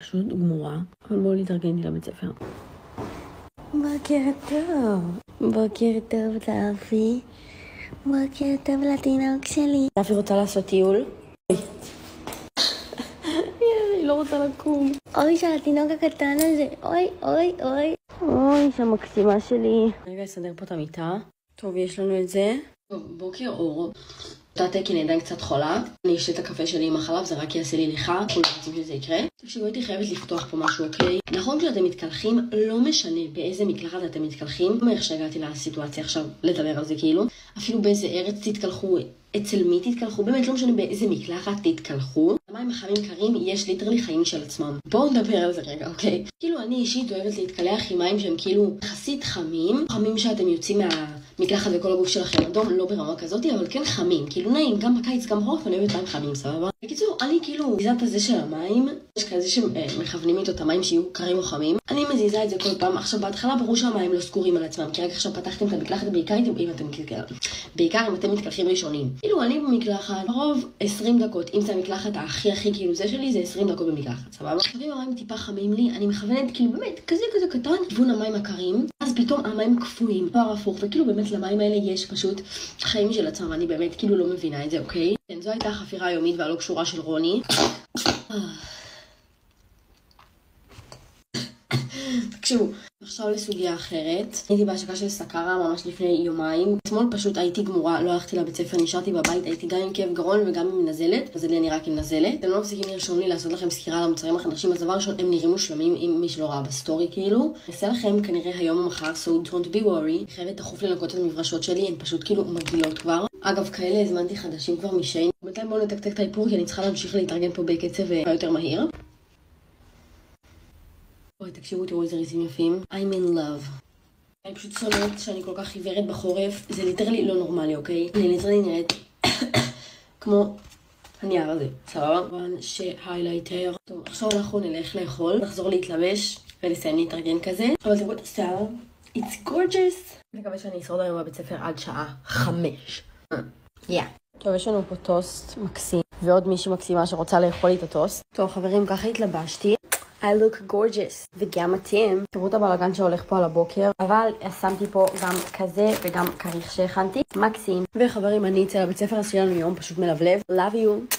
פשוט גמורה, אבל בואו להתארגן לי לבית ספר. בוקר טוב. בוקר טוב לאבי. בוקר טוב לתינוק שלי. אבי רוצה לעשות טיול? היא לא רוצה לקום. אוי של התינוק הקטן הזה. אוי, אוי, אוי. אוי, שהמקסימה שלי. רגע, אסדר פה את המיטה. טוב, יש לנו את זה. טוב, בוקר אור. תעתה כי אני עדיין קצת חולה. אני אשתה את הקפה שלי עם החלב, זה רק יעשה לי ליחה. כולם רוצים שזה יקרה. תקשיבו, הייתי חייבת לפתוח פה משהו, אוקיי? נכון שאתם מתקלחים, לא משנה באיזה מקלחת אתם מתקלחים. מאיך שהגעתי לסיטואציה עכשיו לדבר על זה כאילו. אפילו באיזה ארץ תתקלחו, אצל מי תתקלחו, באמת לא משנה באיזה מקלחת תתקלחו. המים החמים קרים, יש ליטרלי חיים של עצמם. בואו נדבר על זה רגע, אוקיי? כאילו אני אישית אוהבת להתקלח עם מים שהם כאילו יחסית חמים. חמים שאתם יוצאים מהמקלחת וכל הגוף שלכם אדום, לא ברמה כזאת, אבל כן חמים. כאילו נעים, גם בקיץ, גם בחורף, אני אוהבת מים חמים, סבבה? בקיצור, אני כאילו מזיזה את הזה של המים, יש כזה שמכוונים איתו את המים שיהיו קרים או חמים. אני מזיזה את זה כל פעם. עכשיו בהתחלה ברור שהמים לא סגורים על עצמם, כי רק עכשיו פתחתם את המקלחת בעיקר אם אתם מתקלחים ראשונים. כאילו אני במקלחת, ברוב 20 דקות, אם זה המקלחת הכי כאילו זה שלי, זה 20 דקות במקלחת, סבבה? עכשיו אם המים טיפה חמים לי, אני מכוונת כאילו באמת כזה קטן, כיוון המים הקרים, אז פתאום המים קפואים, פער הפוך, וכאילו באמת למים האלה יש פשוט חיים של עצמם, אני באמת כאילו לא מבינה את זה, אוקיי? כן, זו הייתה החפירה היומית והלא קשורה של רוני. תקשיבו, עכשיו לסוגיה אחרת. הייתי בהשקה של סקרה ממש לפני יומיים. אתמול פשוט הייתי גמורה, לא הלכתי לבית ספר, נשארתי בבית, הייתי גם עם כאב גרון וגם עם נזלת. אז אני רק עם נזלת. אתם לא מפסיקים לרשום לי לעשות לכם סקירה על המוצרים החדשים, אז דבר ראשון, הם נראים מושלמים עם מי שלא ראה בסטורי כאילו. אעשה לכם כנראה היום או מחר, so don't be worried. חייבת תחוף לנקות את המברשות שלי, הן פשוט כאילו מגעילות כבר. אגב, כאלה הזמנתי חדשים כבר משיין. בינתיים בואו נתקתק את האיפור, כי אני צריכה להמשיך להתארגן פה בקצב יותר מהיר. אוי, תקשיבו, תראו איזה ריזים יפים. I'm in love. אני פשוט שונאת שאני כל כך עיוורת בחורף. זה ליטרלי לא נורמלי, אוקיי? אני ליטרלי נראית כמו הנייר הזה, סבבה? כמובן שהיילייטר. טוב, עכשיו אנחנו נלך לאכול, נחזור להתלבש ולסיים להתארגן כזה. אבל תראו את השיער. It's gorgeous. אני מקווה שאני אשרוד היום בבית ספר עד שעה 5. טוב, יש לנו פה טוסט מקסים, ועוד מישהי מקסימה שרוצה לאכול לי את הטוסט. טוב, חברים, ככה התלבשתי. I look gorgeous, וגם אתם. תראו את הבלגן שהולך פה על הבוקר, אבל שמתי פה גם כזה וגם כריך שהכנתי. מקסים. וחברים, אני אצא לבית ספר, אז שיהיה לנו יום פשוט מלבלב. Love you.